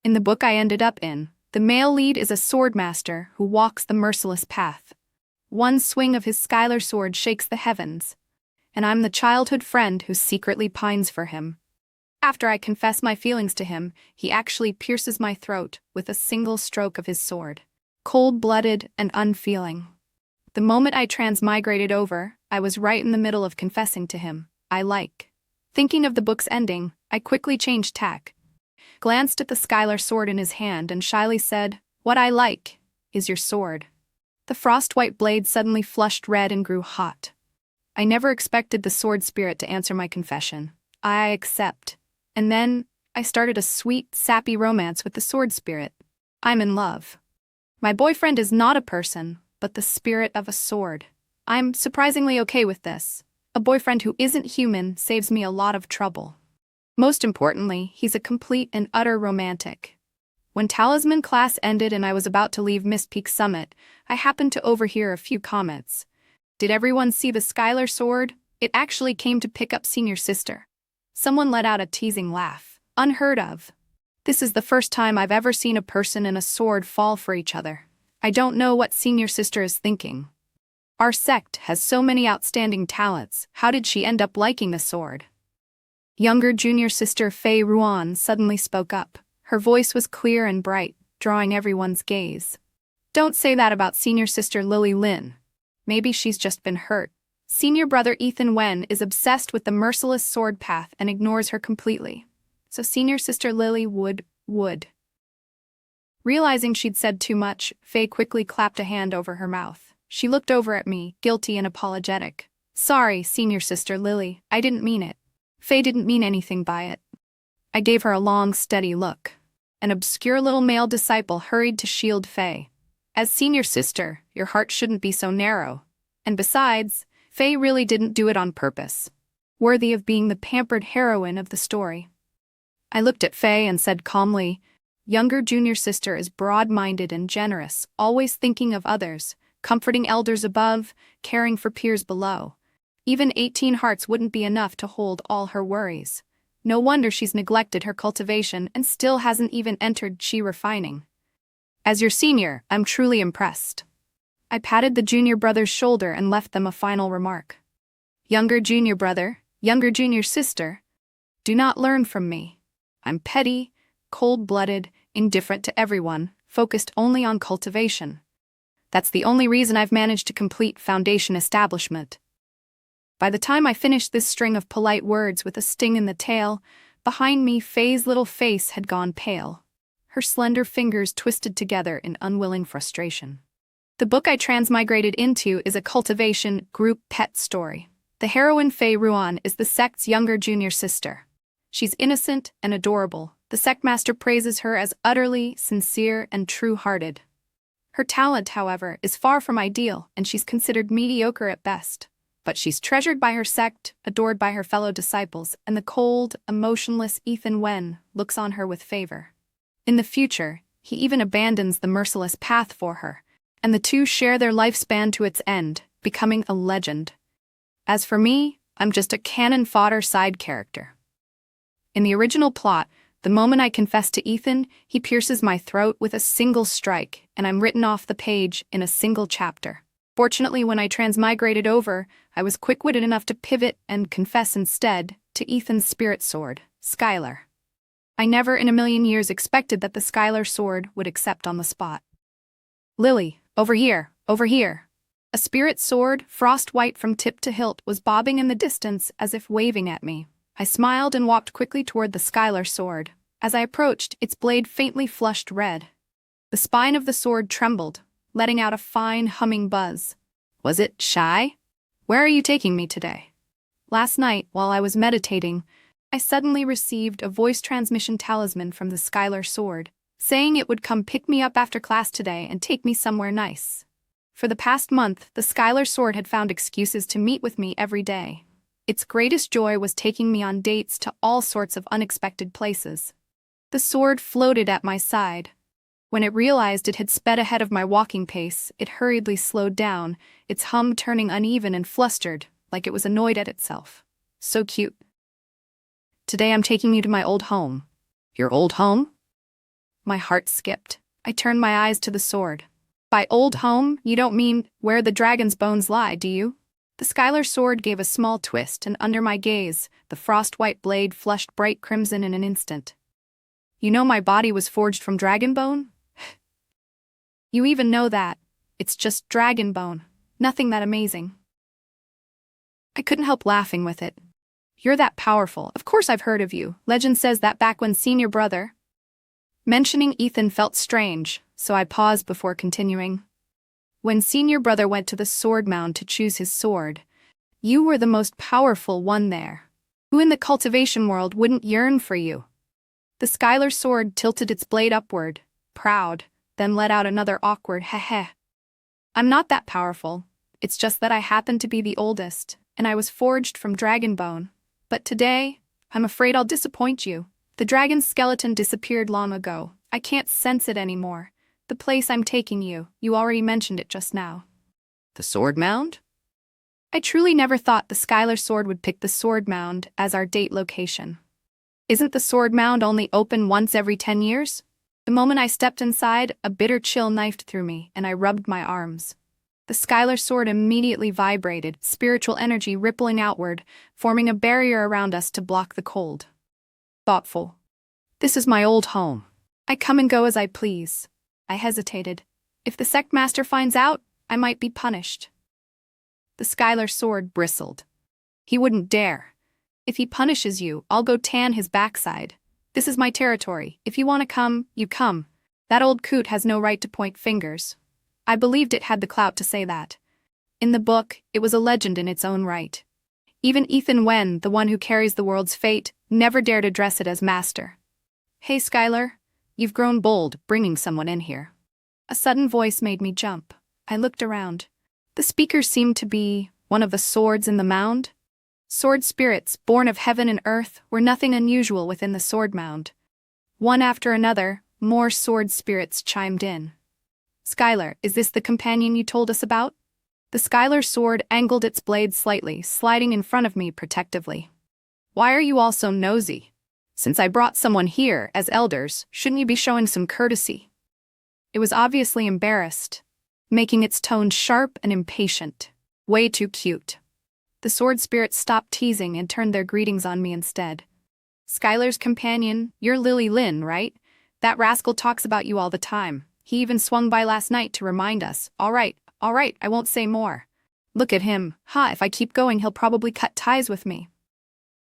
In the book I ended up in, the male lead is a sword master who walks the merciless path. One swing of his Skylar sword shakes the heavens, and I'm the childhood friend who secretly pines for him. After I confess my feelings to him, he actually pierces my throat with a single stroke of his sword. Cold-blooded and unfeeling. The moment I transmigrated over, I was right in the middle of confessing to him. I like. Thinking of the book's ending, I quickly changed tack, glanced at the Skylar sword in his hand and shyly said, "What I like is your sword." The frost-white blade suddenly flushed red and grew hot. I never expected the sword spirit to answer my confession. I accept. And then, I started a sweet, sappy romance with the sword spirit. I'm in love. My boyfriend is not a person, but the spirit of a sword. I'm surprisingly okay with this. A boyfriend who isn't human saves me a lot of trouble. Most importantly, he's a complete and utter romantic. When Talisman class ended and I was about to leave Mist Peak Summit, I happened to overhear a few comments. Did everyone see the Skylar sword? It actually came to pick up senior sister. Someone let out a teasing laugh. Unheard of. This is the first time I've ever seen a person and a sword fall for each other. I don't know what senior sister is thinking. Our sect has so many outstanding talents. How did she end up liking the sword? Younger junior sister Fei Ruan suddenly spoke up. Her voice was clear and bright, drawing everyone's gaze. Don't say that about senior sister Lily Lin. Maybe she's just been hurt. Senior brother Ethan Wen is obsessed with the merciless sword path and ignores her completely. So senior sister Lily would. Realizing she'd said too much, Fei quickly clapped a hand over her mouth. She looked over at me, guilty and apologetic. Sorry, senior sister Lily, I didn't mean it. Fei didn't mean anything by it. I gave her a long, steady look. An obscure little male disciple hurried to shield Fei. As senior sister, your heart shouldn't be so narrow. And besides, Fei really didn't do it on purpose. Worthy of being the pampered heroine of the story. I looked at Fei and said calmly, younger junior sister is broad-minded and generous, always thinking of others, comforting elders above, caring for peers below. Even 18 hearts wouldn't be enough to hold all her worries. No wonder she's neglected her cultivation and still hasn't even entered chi refining. As your senior, I'm truly impressed. I patted the junior brother's shoulder and left them a final remark. Younger junior brother, younger junior sister, do not learn from me. I'm petty, cold-blooded, indifferent to everyone, focused only on cultivation. That's the only reason I've managed to complete Foundation establishment. By the time I finished this string of polite words with a sting in the tail, behind me Fei's little face had gone pale. Her slender fingers twisted together in unwilling frustration. The book I transmigrated into is a cultivation group pet story. The heroine Fei Ruan is the sect's younger junior sister. She's innocent and adorable. The sect master praises her as utterly sincere and true-hearted. Her talent, however, is far from ideal, and she's considered mediocre at best. But she's treasured by her sect, adored by her fellow disciples, and the cold, emotionless Ethan Wen looks on her with favor. In the future, he even abandons the merciless path for her, and the two share their lifespan to its end, becoming a legend. As for me, I'm just a cannon fodder side character. In the original plot, the moment I confess to Ethan, he pierces my throat with a single strike, and I'm written off the page in a single chapter. Fortunately, when I transmigrated over, I was quick-witted enough to pivot and confess instead to Ethan's spirit sword, Skylar. I never in a million years expected that the Skylar sword would accept on the spot. Lily, over here, over here. A spirit sword, frost-white from tip to hilt, was bobbing in the distance as if waving at me. I smiled and walked quickly toward the Skylar sword. As I approached, its blade faintly flushed red. The spine of the sword trembled, letting out a fine humming buzz. Was it shy? Where are you taking me today? Last night, while I was meditating, I suddenly received a voice transmission talisman from the Skylar sword, saying it would come pick me up after class today and take me somewhere nice. For the past month, the Skylar sword had found excuses to meet with me every day. Its greatest joy was taking me on dates to all sorts of unexpected places. The sword floated at my side. When it realized it had sped ahead of my walking pace, it hurriedly slowed down, its hum turning uneven and flustered, like it was annoyed at itself. So cute. Today I'm taking you to my old home. Your old home? My heart skipped. I turned my eyes to the sword. By old home, you don't mean where the dragon's bones lie, do you? The Skylar sword gave a small twist, and under my gaze, the frost-white blade flushed bright crimson in an instant. You know my body was forged from dragon bone? You even know that. It's just dragon bone. Nothing that amazing. I couldn't help laughing with it. You're that powerful. Of course I've heard of you. Legend says that back when senior brother... Mentioning Ethan felt strange, so I paused before continuing. When senior brother went to the sword mound to choose his sword, you were the most powerful one there. Who in the cultivation world wouldn't yearn for you? The Skylar sword tilted its blade upward, proud, then let out another awkward heh. I'm not that powerful. It's just that I happen to be the oldest, and I was forged from dragon bone. But today, I'm afraid I'll disappoint you. The dragon's skeleton disappeared long ago. I can't sense it anymore. The place I'm taking you already mentioned it just now. The sword mound? I truly never thought the Skylar sword would pick the sword mound as our date location. Isn't the sword mound only open once every 10 years? The moment I stepped inside, a bitter chill knifed through me, and I rubbed my arms. The Skylar sword immediately vibrated, spiritual energy rippling outward, forming a barrier around us to block the cold. Thoughtful. This is my old home. I come and go as I please. I hesitated. If the sect master finds out, I might be punished. The Skylar sword bristled. He wouldn't dare. If he punishes you, I'll go tan his backside. This is my territory. If you want to come, you come. That old coot has no right to point fingers. I believed it had the clout to say that. In the book, it was a legend in its own right. Even Ethan Wen, the one who carries the world's fate, never dared address it as master. Hey Skylar, you've grown bold, bringing someone in here. A sudden voice made me jump. I looked around. The speaker seemed to be one of the swords in the mound. Sword spirits, born of heaven and earth, were nothing unusual within the sword mound. One after another, more sword spirits chimed in. Skylar, is this the companion you told us about? The Skylar sword angled its blade slightly, sliding in front of me protectively. Why are you all so nosy? Since I brought someone here as elders, shouldn't you be showing some courtesy? It was obviously embarrassed, making its tone sharp and impatient. Way too cute. The sword spirits stopped teasing and turned their greetings on me instead. Skylar's companion, you're Lily Lynn, right? That rascal talks about you all the time. He even swung by last night to remind us. All right, I won't say more. Look at him. If I keep going, he'll probably cut ties with me.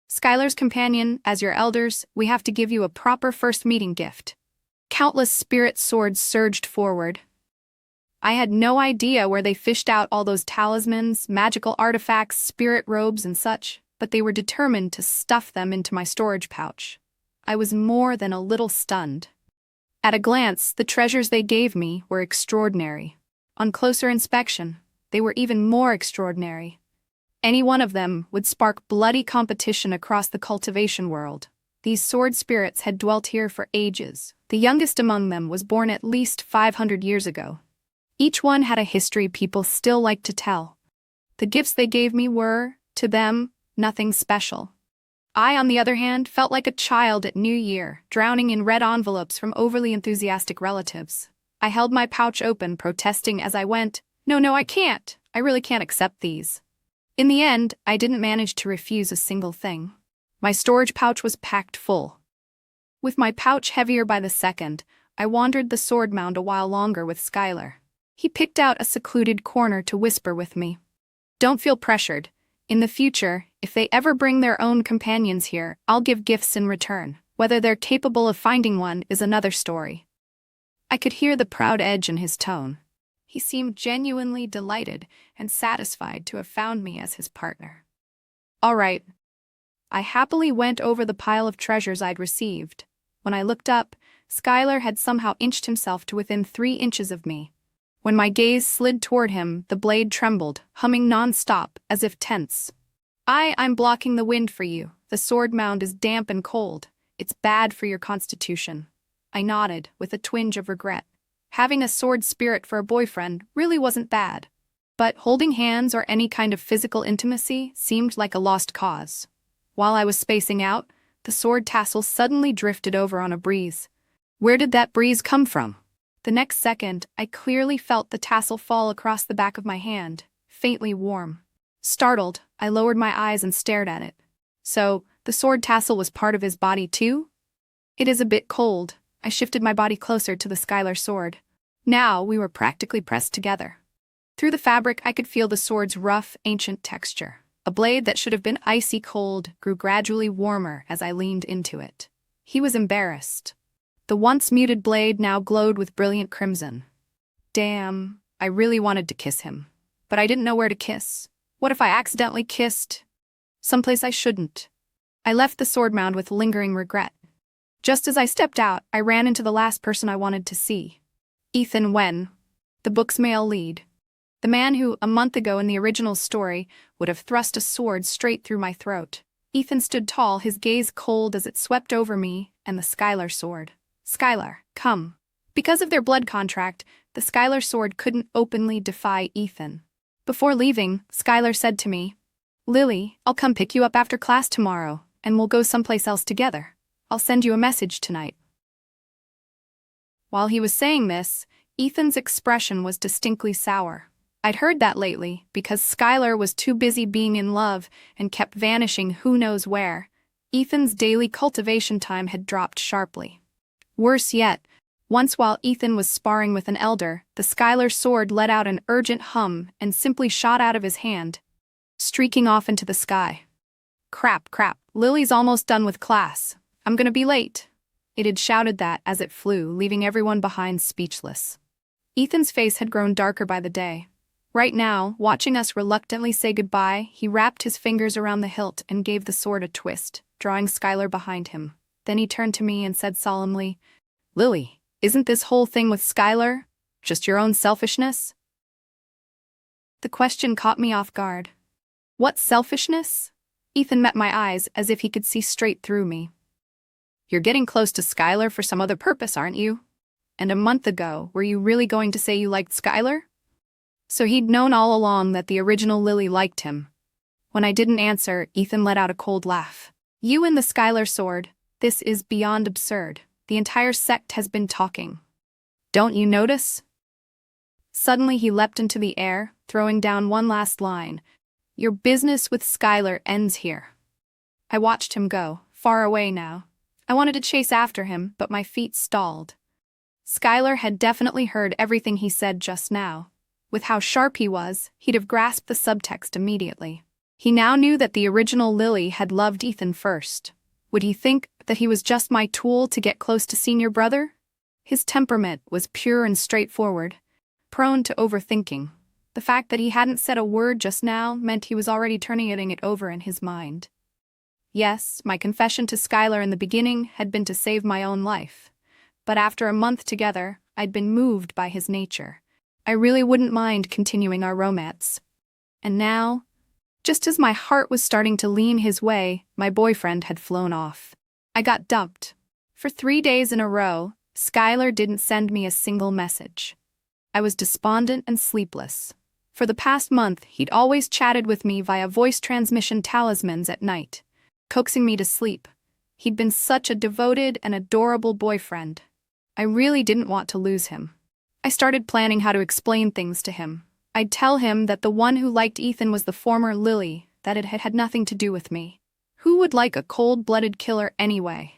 Skylar's companion, as your elders, we have to give you a proper first meeting gift. Countless spirit swords surged forward. I had no idea where they fished out all those talismans, magical artifacts, spirit robes, and such, but they were determined to stuff them into my storage pouch. I was more than a little stunned. At a glance, the treasures they gave me were extraordinary. On closer inspection, they were even more extraordinary. Any one of them would spark bloody competition across the cultivation world. These sword spirits had dwelt here for ages. The youngest among them was born at least 500 years ago. Each one had a history people still like to tell. The gifts they gave me were, to them, nothing special. I, on the other hand, felt like a child at New Year, drowning in red envelopes from overly enthusiastic relatives. I held my pouch open, protesting as I went, No, I can't. I really can't accept these. In the end, I didn't manage to refuse a single thing. My storage pouch was packed full. With my pouch heavier by the second, I wandered the sword mound a while longer with Skylar. He picked out a secluded corner to whisper with me. Don't feel pressured. In the future, if they ever bring their own companions here, I'll give gifts in return. Whether they're capable of finding one is another story. I could hear the proud edge in his tone. He seemed genuinely delighted and satisfied to have found me as his partner. All right. I happily went over the pile of treasures I'd received. When I looked up, Skylar had somehow inched himself to within 3 inches of me. When my gaze slid toward him, the blade trembled, humming non-stop, as if tense. I'm blocking the wind for you. The sword mound is damp and cold. It's bad for your constitution. I nodded, with a twinge of regret. Having a sword spirit for a boyfriend really wasn't bad. But holding hands or any kind of physical intimacy seemed like a lost cause. While I was spacing out, the sword tassel suddenly drifted over on a breeze. Where did that breeze come from? The next second, I clearly felt the tassel fall across the back of my hand, faintly warm. Startled, I lowered my eyes and stared at it. So, the sword tassel was part of his body too? It is a bit cold. I shifted my body closer to the Skylar sword. Now we were practically pressed together. Through the fabric, I could feel the sword's rough, ancient texture. A blade that should have been icy cold grew gradually warmer as I leaned into it. He was embarrassed. The once muted blade now glowed with brilliant crimson. Damn, I really wanted to kiss him. But I didn't know where to kiss. What if I accidentally kissed someplace I shouldn't? I left the sword mound with lingering regret. Just as I stepped out, I ran into the last person I wanted to see. Ethan Wen, the book's male lead. The man who, a month ago in the original story, would have thrust a sword straight through my throat. Ethan stood tall, his gaze cold as it swept over me and the Skylar sword. Skylar, come. Because of their blood contract, the Skylar sword couldn't openly defy Ethan. Before leaving, Skylar said to me, Lily, I'll come pick you up after class tomorrow, and we'll go someplace else together. I'll send you a message tonight. While he was saying this, Ethan's expression was distinctly sour. I'd heard that lately, because Skylar was too busy being in love and kept vanishing who knows where. Ethan's daily cultivation time had dropped sharply. Worse yet, once while Ethan was sparring with an elder, the Skylar sword let out an urgent hum and simply shot out of his hand, streaking off into the sky. Crap, Lily's almost done with class. I'm gonna be late. It had shouted that as it flew, leaving everyone behind speechless. Ethan's face had grown darker by the day. Right now, watching us reluctantly say goodbye, he wrapped his fingers around the hilt and gave the sword a twist, drawing Skylar behind him. Then he turned to me and said solemnly, Lily, isn't this whole thing with Skylar just your own selfishness? The question caught me off guard. What selfishness? Ethan met my eyes as if he could see straight through me. You're getting close to Skylar for some other purpose, aren't you? And a month ago, were you really going to say you liked Skylar? So he'd known all along that the original Lily liked him. When I didn't answer, Ethan let out a cold laugh. You and the Skylar sword, this is beyond absurd. The entire sect has been talking. Don't you notice? Suddenly he leapt into the air, throwing down one last line. Your business with Skylar ends here. I watched him go, far away now. I wanted to chase after him, but my feet stalled. Skylar had definitely heard everything he said just now. With how sharp he was, he'd have grasped the subtext immediately. He now knew that the original Lily had loved Ethan first. Would he think that he was just my tool to get close to senior brother? His temperament was pure and straightforward, prone to overthinking. The fact that he hadn't said a word just now meant he was already turning it over in his mind. Yes, my confession to Skylar in the beginning had been to save my own life. But after a month together, I'd been moved by his nature. I really wouldn't mind continuing our romance. And now, just as my heart was starting to lean his way, my boyfriend had flown off. I got dumped. For 3 days in a row, Skylar didn't send me a single message. I was despondent and sleepless. For the past month, he'd always chatted with me via voice transmission talismans at night, coaxing me to sleep. He'd been such a devoted and adorable boyfriend. I really didn't want to lose him. I started planning how to explain things to him. I'd tell him that the one who liked Ethan was the former Lily, that it had nothing to do with me. Who would like a cold-blooded killer anyway?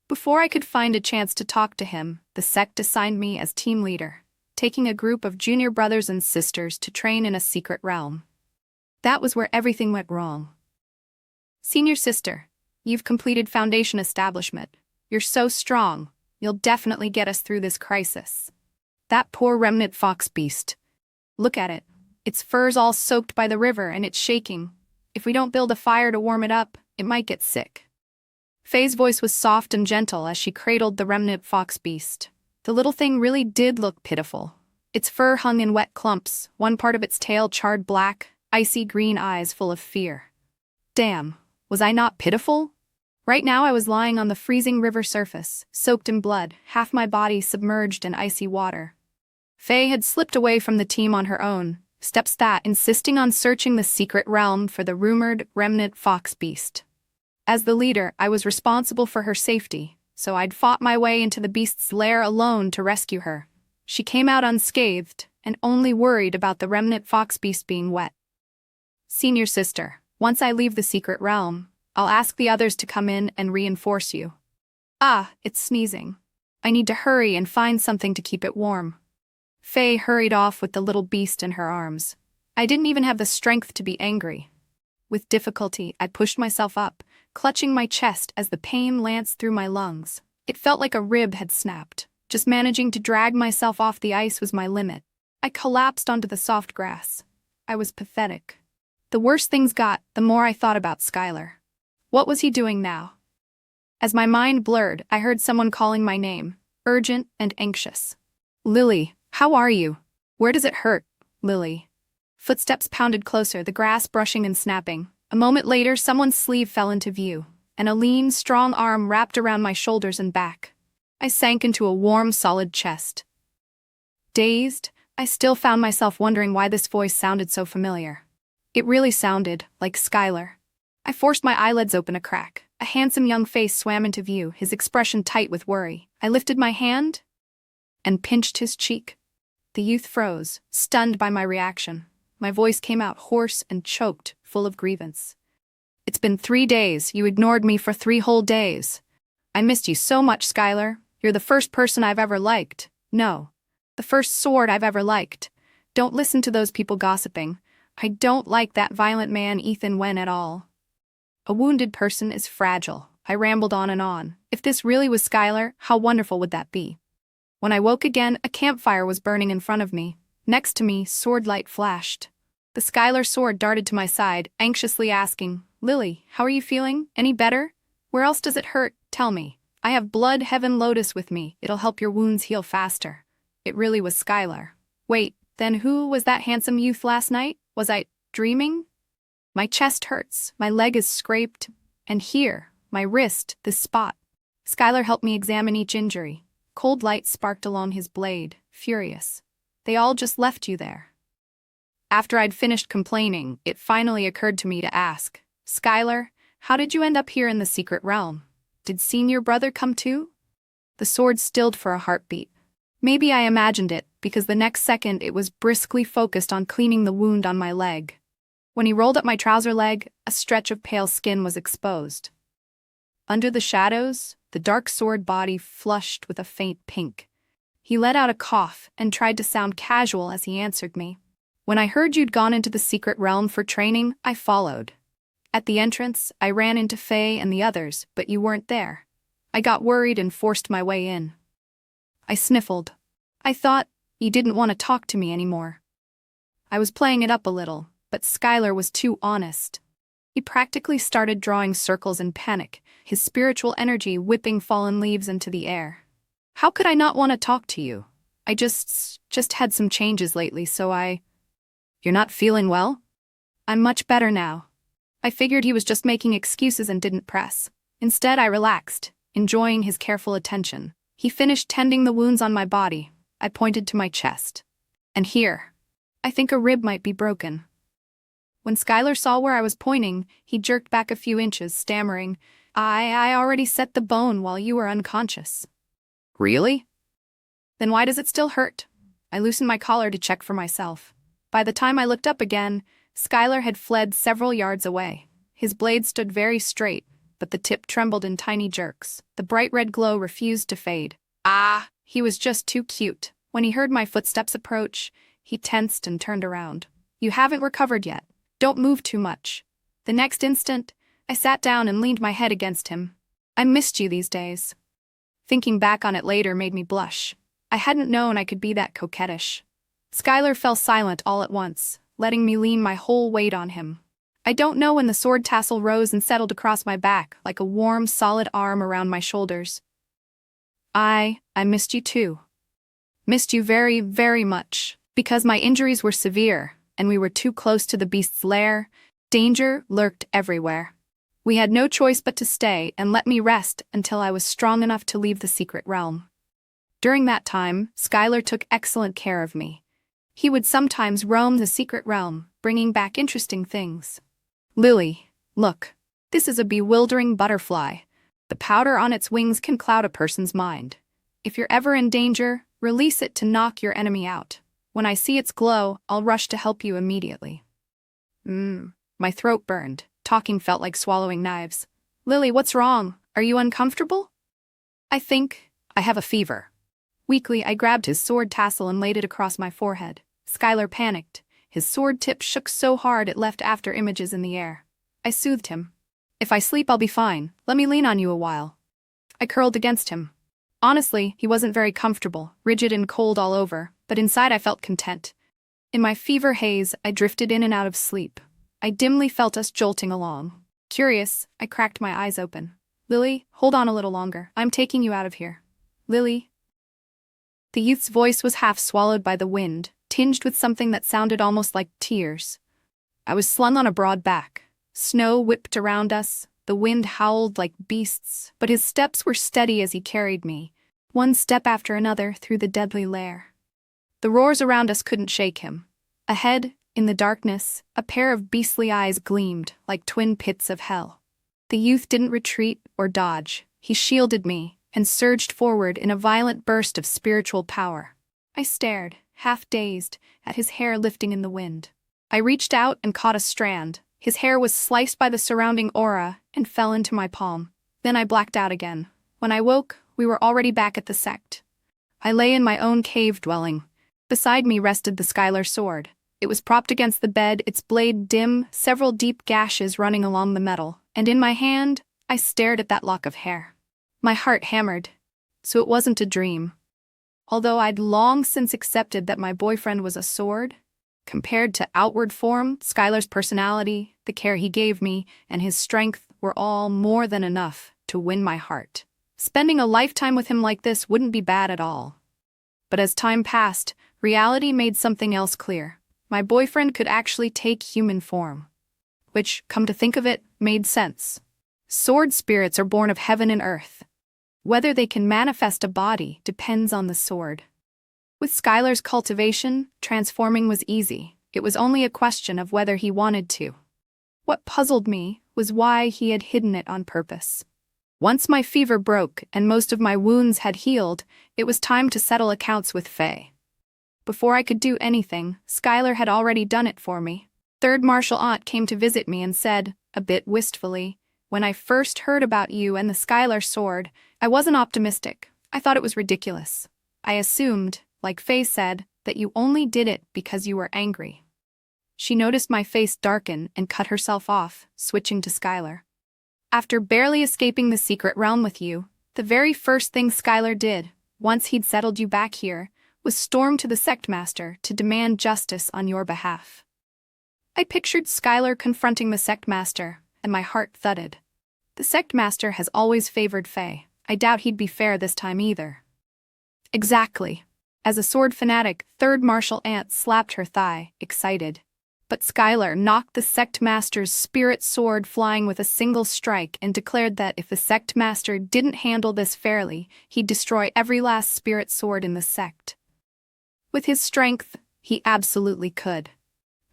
Before I could find a chance to talk to him, the sect assigned me as team leader, taking a group of junior brothers and sisters to train in a secret realm. That was where everything went wrong. Senior sister, you've completed Foundation Establishment. You're so strong. You'll definitely get us through this crisis. That poor remnant fox beast. Look at it. Its fur's all soaked by the river and it's shaking. If we don't build a fire to warm it up, it might get sick. Faye's voice was soft and gentle as she cradled the remnant fox beast. The little thing really did look pitiful. Its fur hung in wet clumps, one part of its tail charred black, icy green eyes full of fear. Damn, was I not pitiful? Right now I was lying on the freezing river surface, soaked in blood, half my body submerged in icy water. Faye had slipped away from the team on her own, steps that insisting on searching the secret realm for the rumored remnant fox beast. As the leader, I was responsible for her safety, so I'd fought my way into the beast's lair alone to rescue her. She came out unscathed, and only worried about the remnant fox beast being wet. Senior sister, once I leave the secret realm, I'll ask the others to come in and reinforce you. Ah, it's sneezing. I need to hurry and find something to keep it warm. Faye hurried off with the little beast in her arms. I didn't even have the strength to be angry. With difficulty, I pushed myself up, clutching my chest as the pain lanced through my lungs. It felt like a rib had snapped. Just managing to drag myself off the ice was my limit. I collapsed onto the soft grass. I was pathetic. The worse things got, the more I thought about Skylar. What was he doing now? As my mind blurred, I heard someone calling my name, urgent and anxious. Lily, how are you? Where does it hurt, Lily? Footsteps pounded closer, the grass brushing and snapping. A moment later, someone's sleeve fell into view, and a lean, strong arm wrapped around my shoulders and back. I sank into a warm, solid chest. Dazed, I still found myself wondering why this voice sounded so familiar. It really sounded like Skylar. I forced my eyelids open a crack. A handsome young face swam into view, his expression tight with worry. I lifted my hand and pinched his cheek. The youth froze, stunned by my reaction. My voice came out hoarse and choked, full of grievance. It's been 3 days. You ignored me for 3 whole days. I missed you so much, Skylar. You're the first person I've ever liked. No. The first sword I've ever liked. Don't listen to those people gossiping. I don't like that violent man Ethan Wen at all. A wounded person is fragile. I rambled on and on. If this really was Skylar, how wonderful would that be? When I woke again, a campfire was burning in front of me. Next to me, sword light flashed. The Skylar Sword darted to my side, anxiously asking, Lily, how are you feeling? Any better? Where else does it hurt? Tell me. I have Blood Heaven Lotus with me. It'll help your wounds heal faster. It really was Skylar. Wait, then who was that handsome youth last night? Was I dreaming? My chest hurts, my leg is scraped, and here, my wrist, this spot. Skylar helped me examine each injury. Cold light sparked along his blade, furious. They all just left you there. After I'd finished complaining, it finally occurred to me to ask, Skylar, how did you end up here in the secret realm? Did senior brother come too? The sword stilled for a heartbeat. Maybe I imagined it, because the next second it was briskly focused on cleaning the wound on my leg. When he rolled up my trouser leg, a stretch of pale skin was exposed. Under the shadows, the dark sword body flushed with a faint pink. He let out a cough and tried to sound casual as he answered me. When I heard you'd gone into the secret realm for training, I followed. At the entrance, I ran into Faye and the others, but you weren't there. I got worried and forced my way in. I sniffled. I thought you didn't want to talk to me anymore. I was playing it up a little, but Skylar was too honest. He practically started drawing circles in panic, his spiritual energy whipping fallen leaves into the air. How could I not want to talk to you? I just had some changes lately, so You're not feeling well? I'm much better now. I figured he was just making excuses and didn't press. Instead, I relaxed, enjoying his careful attention. He finished tending the wounds on my body. I pointed to my chest. And here. I think a rib might be broken. When Skylar saw where I was pointing, he jerked back a few inches, stammering, I already set the bone while you were unconscious. Really? Then why does it still hurt? I loosened my collar to check for myself. By the time I looked up again, Skylar had fled several yards away. His blade stood very straight, but the tip trembled in tiny jerks. The bright red glow refused to fade. He was just too cute. When he heard my footsteps approach, he tensed and turned around. You haven't recovered yet. Don't move too much. The next instant, I sat down and leaned my head against him. I missed you these days. Thinking back on it later made me blush. I hadn't known I could be that coquettish. Skylar fell silent all at once, letting me lean my whole weight on him. I don't know when the sword tassel rose and settled across my back like a warm, solid arm around my shoulders. I missed you too. Missed you very, very much. Because my injuries were severe, and we were too close to the beast's lair, danger lurked everywhere. We had no choice but to stay and let me rest until I was strong enough to leave the secret realm. During that time, Skylar took excellent care of me. He would sometimes roam the secret realm, bringing back interesting things. Lily, look. This is a bewildering butterfly. The powder on its wings can cloud a person's mind. If you're ever in danger, release it to knock your enemy out. When I see its glow, I'll rush to help you immediately. My throat burned. Talking felt like swallowing knives. Lily, what's wrong? Are you uncomfortable? I think I have a fever. Weakly, I grabbed his sword tassel and laid it across my forehead. Skylar panicked. His sword tip shook so hard it left after images in the air. I soothed him. If I sleep, I'll be fine. Let me lean on you a while. I curled against him. Honestly, he wasn't very comfortable, rigid and cold all over, but inside I felt content. In my fever haze, I drifted in and out of sleep. I dimly felt us jolting along. Curious, I cracked my eyes open. Lily, hold on a little longer. I'm taking you out of here. Lily. The youth's voice was half swallowed by the wind, tinged with something that sounded almost like tears. I was slung on a broad back. Snow whipped around us. The wind howled like beasts, but his steps were steady as he carried me, one step after another through the deadly lair. The roars around us couldn't shake him. Ahead, in the darkness, a pair of beastly eyes gleamed like twin pits of hell. The youth didn't retreat or dodge. He shielded me and surged forward in a violent burst of spiritual power. I stared, half dazed, at his hair lifting in the wind. I reached out and caught a strand. His hair was sliced by the surrounding aura and fell into my palm. Then I blacked out again. When I woke, we were already back at the sect. I lay in my own cave dwelling. Beside me rested the Skylar Sword. It was propped against the bed, its blade dim, several deep gashes running along the metal, and in my hand, I stared at that lock of hair. My heart hammered. So it wasn't a dream. Although I'd long since accepted that my boyfriend was a sword, compared to outward form, Skylar's personality, the care he gave me, and his strength were all more than enough to win my heart. Spending a lifetime with him like this wouldn't be bad at all. But as time passed, reality made something else clear. My boyfriend could actually take human form. Which, come to think of it, made sense. Sword spirits are born of heaven and earth. Whether they can manifest a body depends on the sword. With Skylar's cultivation, transforming was easy. It was only a question of whether he wanted to. What puzzled me was why he had hidden it on purpose. Once my fever broke and most of my wounds had healed, it was time to settle accounts with Faye. Before I could do anything, Skylar had already done it for me. Third Martial Aunt came to visit me and said, a bit wistfully, "When I first heard about you and the Skylar Sword, I wasn't optimistic. I thought it was ridiculous. I assumed, like Faye said, that you only did it because you were angry." She noticed my face darken and cut herself off, switching to Skylar. "After barely escaping the secret realm with you, the very first thing Skylar did, once he'd settled you back here, was storm to the sect master to demand justice on your behalf." I pictured Skylar confronting the sect master, and my heart thudded. The sect master has always favored Faye. I doubt he'd be fair this time either. Exactly. As a sword fanatic, Third Martial Aunt slapped her thigh, excited. But Skylar knocked the sect master's spirit sword flying with a single strike and declared that if the sect master didn't handle this fairly, he'd destroy every last spirit sword in the sect. With his strength, he absolutely could.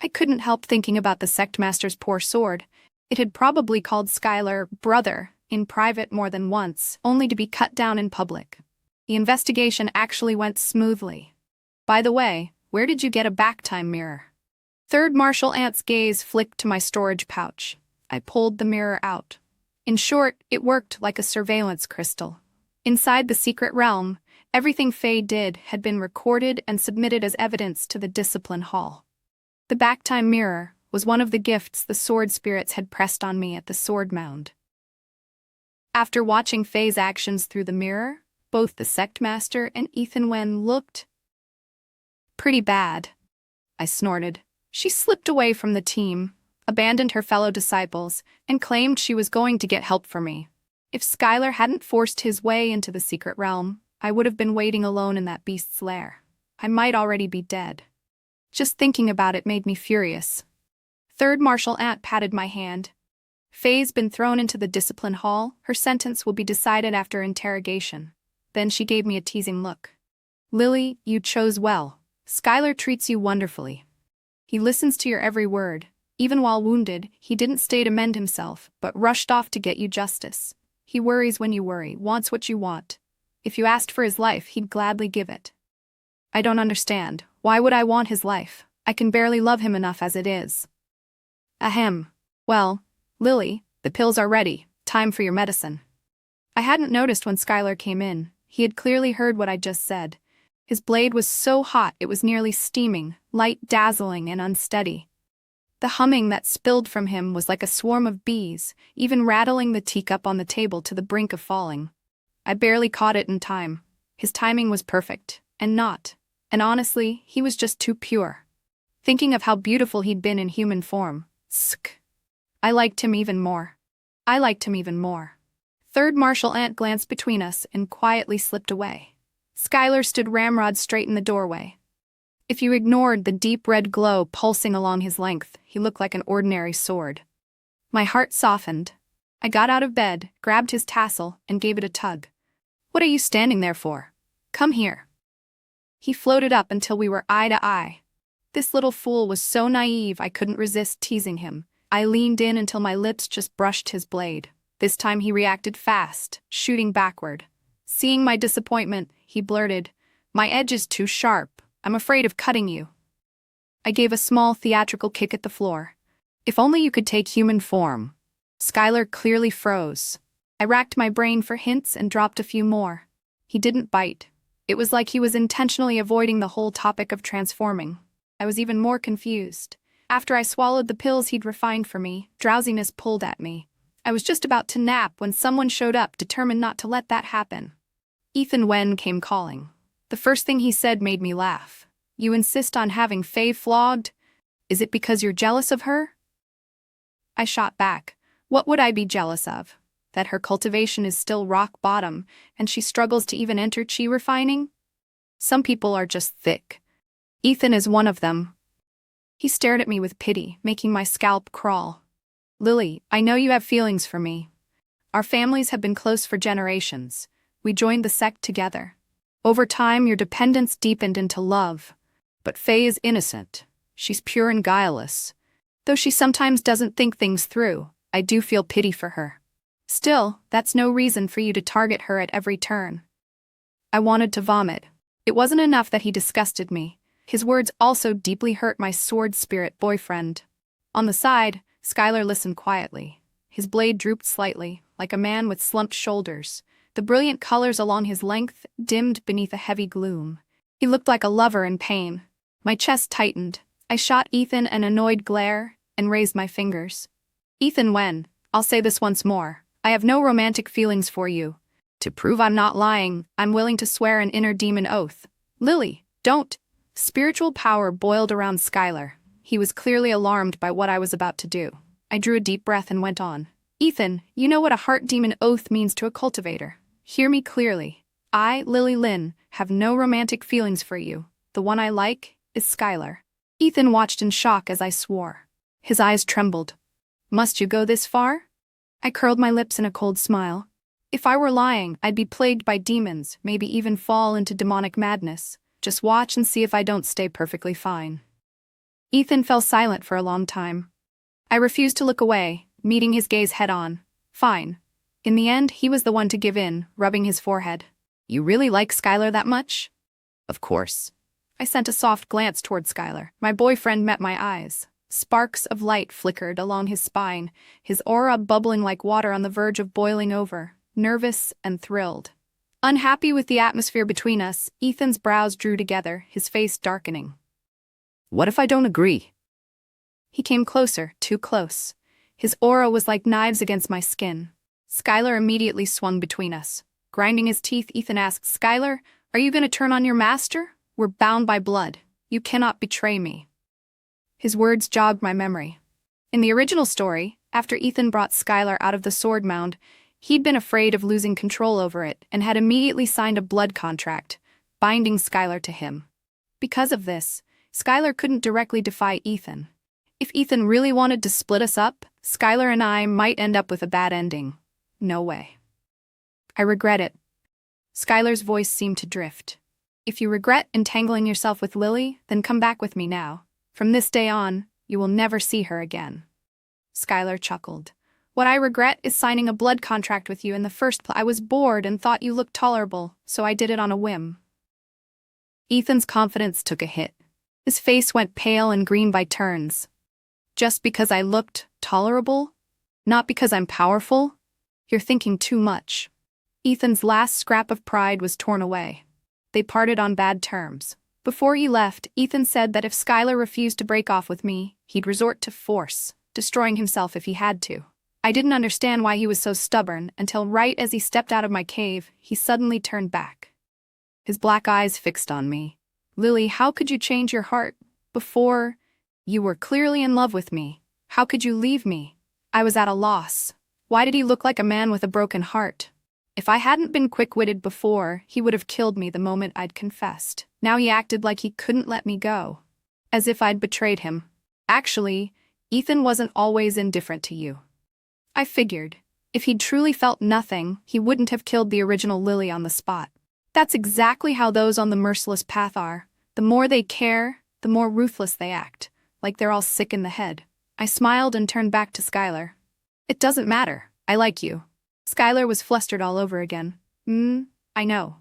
I couldn't help thinking about the sect master's poor sword. It had probably called Skylar brother in private more than once, only to be cut down in public. The investigation actually went smoothly. By the way, where did you get a backtime mirror? Third Martial Aunt's gaze flicked to my storage pouch. I pulled the mirror out. In short, it worked like a surveillance crystal. Inside the secret realm, everything Faye did had been recorded and submitted as evidence to the discipline hall. The backtime mirror was one of the gifts the sword spirits had pressed on me at the sword mound. After watching Faye's actions through the mirror, both the sect master and Ethan Wen looked pretty bad. I snorted. She slipped away from the team, abandoned her fellow disciples, and claimed she was going to get help for me. If Skylar hadn't forced his way into the secret realm, I would have been waiting alone in that beast's lair. I might already be dead. Just thinking about it made me furious. Third Martial Aunt patted my hand. Faye's been thrown into the discipline hall. Her sentence will be decided after interrogation. Then she gave me a teasing look. Lily, you chose well. Skylar treats you wonderfully. He listens to your every word. Even while wounded, he didn't stay to mend himself, but rushed off to get you justice. He worries when you worry, wants what you want. If you asked for his life, he'd gladly give it. I don't understand. Why would I want his life? I can barely love him enough as it is. Ahem. Well, Lily, the pills are ready. Time for your medicine. I hadn't noticed when Skylar came in. He had clearly heard what I just said. His blade was so hot it was nearly steaming, light, dazzling, and unsteady. The humming that spilled from him was like a swarm of bees, even rattling the teacup on the table to the brink of falling. I barely caught it in time. His timing was perfect, and honestly, he was just too pure. Thinking of how beautiful he'd been in human form, I liked him even more. Third martial ant glanced between us and quietly slipped away. Skylar stood ramrod straight in the doorway. If you ignored the deep red glow pulsing along his length, he looked like an ordinary sword. My heart softened. I got out of bed, grabbed his tassel, and gave it a tug. What are you standing there for? Come here. He floated up until we were eye to eye. This little fool was so naive I couldn't resist teasing him. I leaned in until my lips just brushed his blade. This time he reacted fast, shooting backward. Seeing my disappointment, he blurted, "My edge is too sharp. I'm afraid of cutting you." I gave a small theatrical kick at the floor. If only you could take human form. Skylar clearly froze. I racked my brain for hints and dropped a few more. He didn't bite. It was like he was intentionally avoiding the whole topic of transforming. I was even more confused. After I swallowed the pills he'd refined for me, drowsiness pulled at me. I was just about to nap when someone showed up, determined not to let that happen. Ethan Wen came calling. The first thing he said made me laugh. "You insist on having Faye flogged? Is it because you're jealous of her?" I shot back. What would I be jealous of? That her cultivation is still rock bottom, and she struggles to even enter chi refining? Some people are just thick. Ethan is one of them. He stared at me with pity, making my scalp crawl. "Lily, I know you have feelings for me. Our families have been close for generations. We joined the sect together. Over time, your dependence deepened into love. But Faye is innocent. She's pure and guileless. Though she sometimes doesn't think things through, I do feel pity for her. Still, that's no reason for you to target her at every turn." I wanted to vomit. It wasn't enough that he disgusted me. His words also deeply hurt my sword spirit boyfriend. On the side, Skylar listened quietly. His blade drooped slightly, like a man with slumped shoulders. The brilliant colors along his length dimmed beneath a heavy gloom. He looked like a lover in pain. My chest tightened. I shot Ethan an annoyed glare and raised my fingers. "Ethan Wen, I'll say this once more. I have no romantic feelings for you. To prove I'm not lying, I'm willing to swear an inner demon oath. Lily, don't." Spiritual power boiled around Skylar. He was clearly alarmed by what I was about to do. I drew a deep breath and went on. "Ethan, you know what a heart demon oath means to a cultivator. Hear me clearly. I, Lily Lynn, have no romantic feelings for you. The one I like is Skylar." Ethan watched in shock as I swore. His eyes trembled. "Must you go this far?" I curled my lips in a cold smile. If I were lying, I'd be plagued by demons, maybe even fall into demonic madness. Just watch and see if I don't stay perfectly fine. Ethan fell silent for a long time. I refused to look away, meeting his gaze head-on. Fine. In the end, he was the one to give in, rubbing his forehead. "You really like Skylar that much?" "Of course." I sent a soft glance toward Skylar. My boyfriend met my eyes. Sparks of light flickered along his spine, his aura bubbling like water on the verge of boiling over, nervous and thrilled. Unhappy with the atmosphere between us, Ethan's brows drew together, his face darkening. "What if I don't agree?" He came closer, too close. His aura was like knives against my skin. Skylar immediately swung between us. Grinding his teeth, Ethan asked, "Skylar, are you going to turn on your master? We're bound by blood. You cannot betray me." His words jogged my memory. In the original story, after Ethan brought Skylar out of the sword mound, he'd been afraid of losing control over it and had immediately signed a blood contract, binding Skylar to him. Because of this, Skylar couldn't directly defy Ethan. If Ethan really wanted to split us up, Skylar and I might end up with a bad ending. No way. "I regret it." Skylar's voice seemed to drift. "If you regret entangling yourself with Lily, then come back with me now. From this day on, you will never see her again." Skylar chuckled. What I regret is signing a blood contract with you in the first place. I was bored and thought you looked tolerable, so I did it on a whim. Ethan's confidence took a hit. His face went pale and green by turns. Just because I looked tolerable? Not because I'm powerful? You're thinking too much. Ethan's last scrap of pride was torn away. They parted on bad terms. Before he left, Ethan said that if Skylar refused to break off with me, he'd resort to force, destroying himself if he had to. I didn't understand why he was so stubborn until right as he stepped out of my cave, he suddenly turned back. His black eyes fixed on me. Lily, how could you change your heart? Before, you were clearly in love with me. How could you leave me? I was at a loss. Why did he look like a man with a broken heart? If I hadn't been quick-witted before, he would have killed me the moment I'd confessed. Now he acted like he couldn't let me go. As if I'd betrayed him. Actually, Ethan wasn't always indifferent to you. I figured, if he'd truly felt nothing, he wouldn't have killed the original Lily on the spot. That's exactly how those on the merciless path are. The more they care, the more ruthless they act, like they're all sick in the head. I smiled and turned back to Skylar. It doesn't matter. I like you. Skylar was flustered all over again. I know.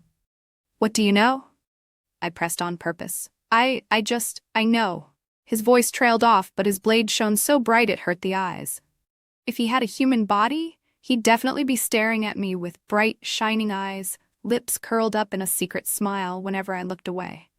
What do you know? I pressed on purpose. I know. His voice trailed off, but his blade shone so bright it hurt the eyes. If he had a human body, he'd definitely be staring at me with bright, shining eyes, lips curled up in a secret smile whenever I looked away.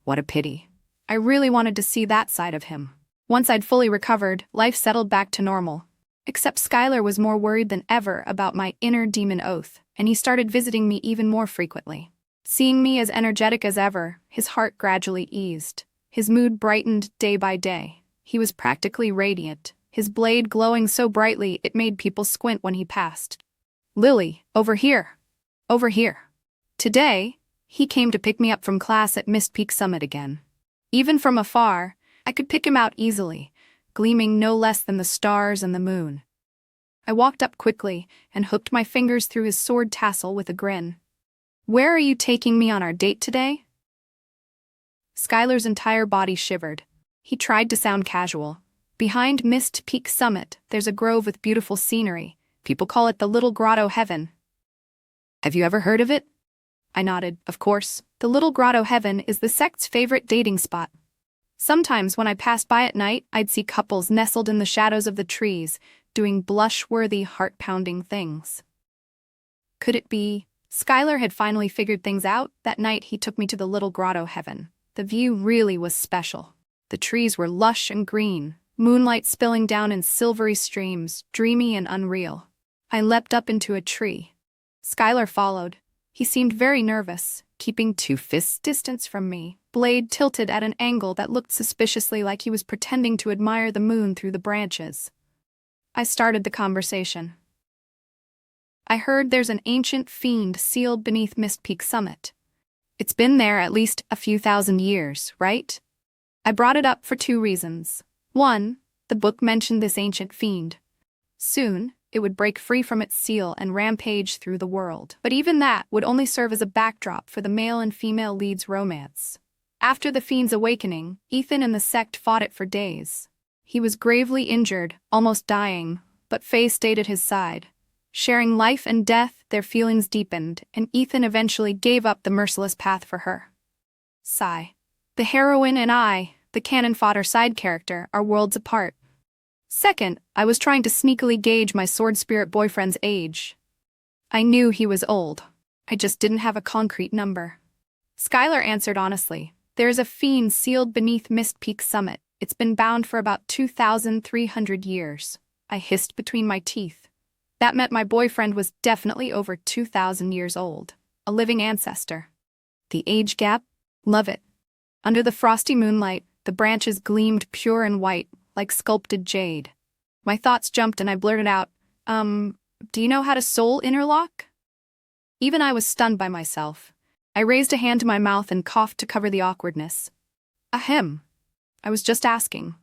What a pity. I really wanted to see that side of him. Once I'd fully recovered, life settled back to normal. Except Skylar was more worried than ever about my inner demon oath, and he started visiting me even more frequently. Seeing me as energetic as ever, his heart gradually eased. His mood brightened day by day. He was practically radiant, his blade glowing so brightly it made people squint when he passed. Lily, over here. Over here. Today, he came to pick me up from class at Mist Peak Summit again. Even from afar, I could pick him out easily, gleaming no less than the stars and the moon. I walked up quickly and hooked my fingers through his sword tassel with a grin. Where are you taking me on our date today? Skylar's entire body shivered. He tried to sound casual. Behind Mist Peak Summit, there's a grove with beautiful scenery. People call it the Little Grotto Heaven. Have you ever heard of it? I nodded. Of course. The Little Grotto Heaven is the sect's favorite dating spot. Sometimes when I passed by at night, I'd see couples nestled in the shadows of the trees, doing blush-worthy, heart-pounding things. Could it be? Skylar had finally figured things out. That night he took me to the Little Grotto Heaven. The view really was special. The trees were lush and green, moonlight spilling down in silvery streams, dreamy and unreal. I leapt up into a tree. Skylar followed. He seemed very nervous, keeping 2 fists distance from me, blade tilted at an angle that looked suspiciously like he was pretending to admire the moon through the branches. I started the conversation. I heard there's an ancient fiend sealed beneath Mist Peak Summit. It's been there at least a few thousand years, right? I brought it up for 2 reasons. 1, the book mentioned this ancient fiend. Soon, it would break free from its seal and rampage through the world. But even that would only serve as a backdrop for the male and female lead's romance. After the fiend's awakening, Ethan and the sect fought it for days. He was gravely injured, almost dying, but Faye stayed at his side. Sharing life and death, their feelings deepened, and Ethan eventually gave up the merciless path for her. Sigh. The heroine and I, the cannon fodder side character, are worlds apart. Second, I was trying to sneakily gauge my sword spirit boyfriend's age. I knew he was old. I just didn't have a concrete number. Skylar answered honestly. There's a fiend sealed beneath Mist Peak Summit. It's been bound for about 2,300 years. I hissed between my teeth. That meant my boyfriend was definitely over 2,000 years old. A living ancestor. The age gap? Love it. Under the frosty moonlight, the branches gleamed pure and white, like sculpted jade. My thoughts jumped and I blurted out, do you know how to soul interlock? Even I was stunned by myself. I raised a hand to my mouth and coughed to cover the awkwardness. Ahem. I was just asking.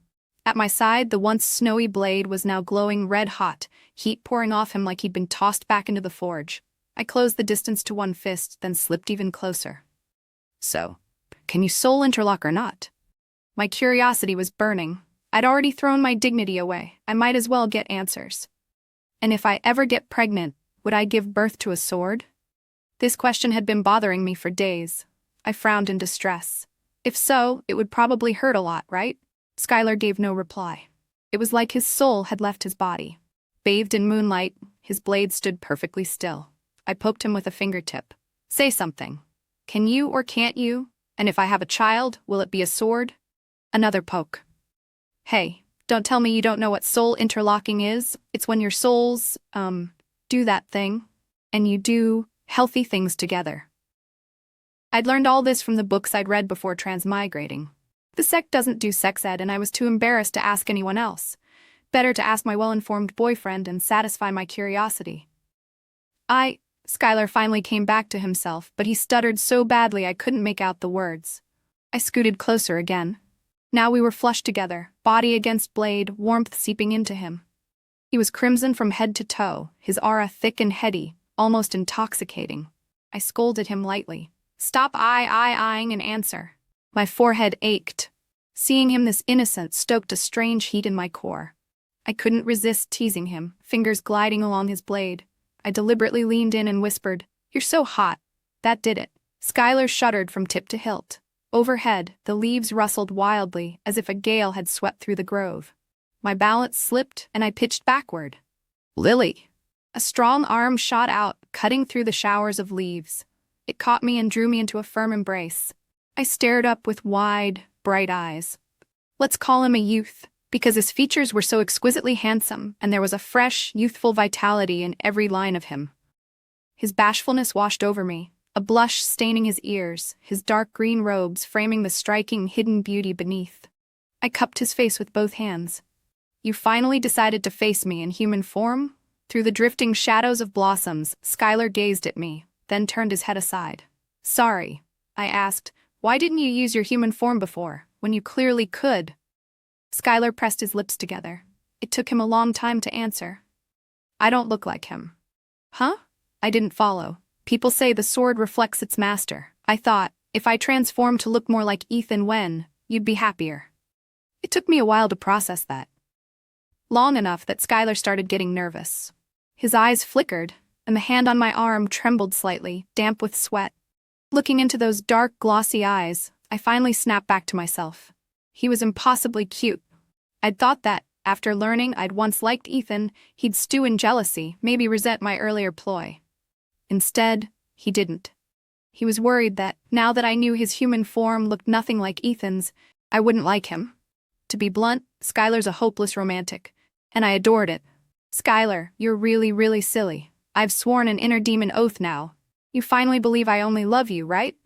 At my side, the once snowy blade was now glowing red-hot, heat pouring off him like he'd been tossed back into the forge. I closed the distance to 1 fist, then slipped even closer. So, can you soul interlock or not? My curiosity was burning. I'd already thrown my dignity away. I might as well get answers. And if I ever get pregnant, would I give birth to a sword? This question had been bothering me for days. I frowned in distress. If so, it would probably hurt a lot, right? Skylar gave no reply. It was like his soul had left his body. Bathed in moonlight, his blade stood perfectly still. I poked him with a fingertip. Say something. Can you or can't you? And if I have a child, will it be a sword? Another poke. Hey, don't tell me you don't know what soul interlocking is. It's when your souls, do that thing. And you do healthy things together. I'd learned all this from the books I'd read before transmigrating. The sect doesn't do sex ed, and I was too embarrassed to ask anyone else. Better to ask my well-informed boyfriend and satisfy my curiosity. Skylar finally came back to himself, but he stuttered so badly I couldn't make out the words. I scooted closer again. Now we were flushed together, body against blade, warmth seeping into him. He was crimson from head to toe, his aura thick and heady, almost intoxicating. I scolded him lightly. Stop eyeing and answer. My forehead ached. Seeing him this innocent stoked a strange heat in my core. I couldn't resist teasing him, fingers gliding along his blade. I deliberately leaned in and whispered, You're so hot. That did it. Skylar shuddered from tip to hilt. Overhead, the leaves rustled wildly, as if a gale had swept through the grove. My balance slipped, and I pitched backward. Lily! A strong arm shot out, cutting through the showers of leaves. It caught me and drew me into a firm embrace. I stared up with wide, bright eyes. Let's call him a youth, because his features were so exquisitely handsome, and there was a fresh, youthful vitality in every line of him. His bashfulness washed over me, a blush staining his ears, his dark green robes framing the striking hidden beauty beneath. I cupped his face with both hands. You finally decided to face me in human form? Through the drifting shadows of blossoms, Skylar gazed at me, then turned his head aside. Sorry, I asked, why didn't you use your human form before, when you clearly could? Skylar pressed his lips together. It took him a long time to answer. I don't look like him. Huh? I didn't follow. People say the sword reflects its master. I thought, if I transform to look more like Ethan Wen, you'd be happier. It took me a while to process that. Long enough that Skylar started getting nervous. His eyes flickered, and the hand on my arm trembled slightly, damp with sweat. Looking into those dark, glossy eyes, I finally snapped back to myself. He was impossibly cute. I'd thought that, after learning I'd once liked Ethan, he'd stew in jealousy, maybe resent my earlier ploy. Instead, he didn't. He was worried that, now that I knew his human form looked nothing like Ethan's, I wouldn't like him. To be blunt, Skylar's a hopeless romantic, and I adored it. Skylar, you're really, really silly. I've sworn an inner demon oath now. You finally believe I only love you, right?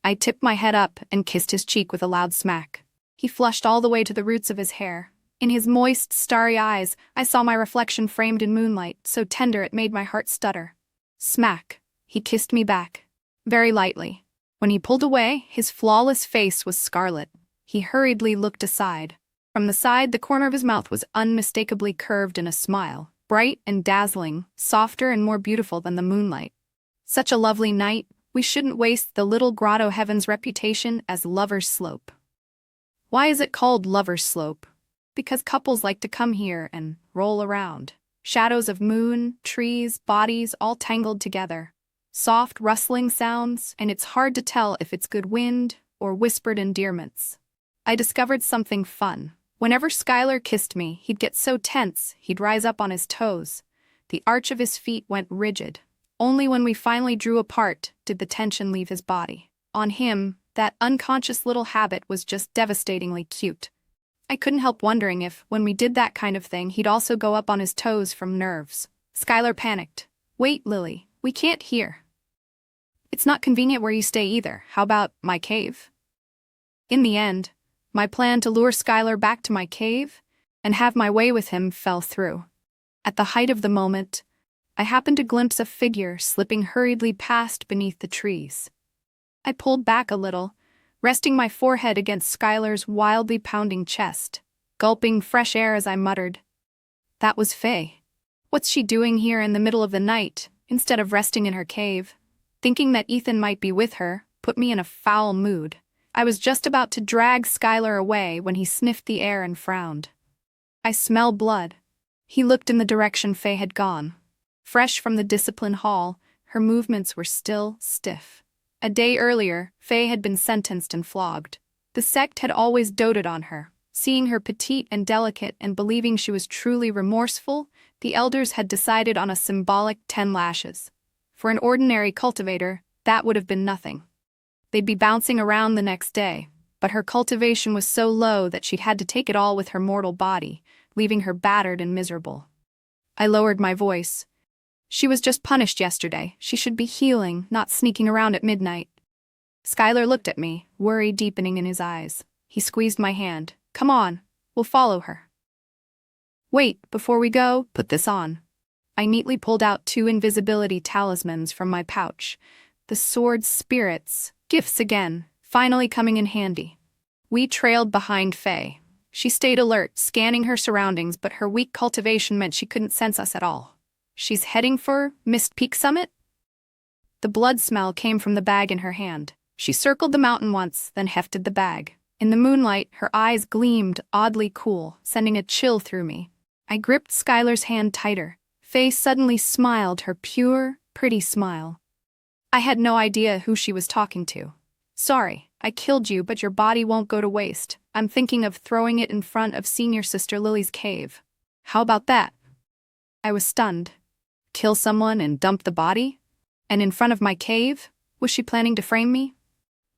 I tipped my head up and kissed his cheek with a loud smack. He flushed all the way to the roots of his hair. In his moist, starry eyes, I saw my reflection framed in moonlight, so tender it made my heart stutter. Smack. He kissed me back. Very lightly. When he pulled away, his flawless face was scarlet. He hurriedly looked aside. From the side, the corner of his mouth was unmistakably curved in a smile, bright and dazzling, softer and more beautiful than the moonlight. Such a lovely night, we shouldn't waste the little grotto heaven's reputation as Lover's Slope. Why is it called Lover's Slope? Because couples like to come here and roll around. Shadows of moon, trees, bodies all tangled together. Soft, rustling sounds, and it's hard to tell if it's good wind or whispered endearments. I discovered something fun. Whenever Skylar kissed me, he'd get so tense, he'd rise up on his toes. The arch of his feet went rigid. Only when we finally drew apart did the tension leave his body. On him, that unconscious little habit was just devastatingly cute. I couldn't help wondering if, when we did that kind of thing, he'd also go up on his toes from nerves. Skylar panicked. Wait, Lily, we can't hear. It's not convenient where you stay either. How about my cave? In the end, my plan to lure Skylar back to my cave and have my way with him fell through. At the height of the moment, I happened to glimpse a figure slipping hurriedly past beneath the trees. I pulled back a little, resting my forehead against Skylar's wildly pounding chest, gulping fresh air as I muttered, That was Faye. What's she doing here in the middle of the night, instead of resting in her cave? Thinking that Ethan might be with her put me in a foul mood. I was just about to drag Skylar away when he sniffed the air and frowned. I smell blood. He looked in the direction Faye had gone. Fresh from the discipline hall, her movements were still stiff. A day earlier, Faye had been sentenced and flogged. The sect had always doted on her. Seeing her petite and delicate and believing she was truly remorseful, the elders had decided on a symbolic 10 lashes. For an ordinary cultivator, that would have been nothing. They'd be bouncing around the next day, but her cultivation was so low that she'd had to take it all with her mortal body, leaving her battered and miserable. I lowered my voice. She was just punished yesterday. She should be healing, not sneaking around at midnight. Skylar looked at me, worry deepening in his eyes. He squeezed my hand. Come on, we'll follow her. Wait, before we go, put this on. I neatly pulled out 2 invisibility talismans from my pouch. The sword's spirits, gifts again, finally coming in handy. We trailed behind Faye. She stayed alert, scanning her surroundings, but her weak cultivation meant she couldn't sense us at all. She's heading for Mist Peak Summit? The blood smell came from the bag in her hand. She circled the mountain once, then hefted the bag. In the moonlight, her eyes gleamed oddly cool, sending a chill through me. I gripped Skylar's hand tighter. Faye suddenly smiled, her pure, pretty smile. I had no idea who she was talking to. Sorry, I killed you, but your body won't go to waste. I'm thinking of throwing it in front of Senior Sister Lily's cave. How about that? I was stunned. Kill someone and dump the body? And in front of my cave? Was she planning to frame me?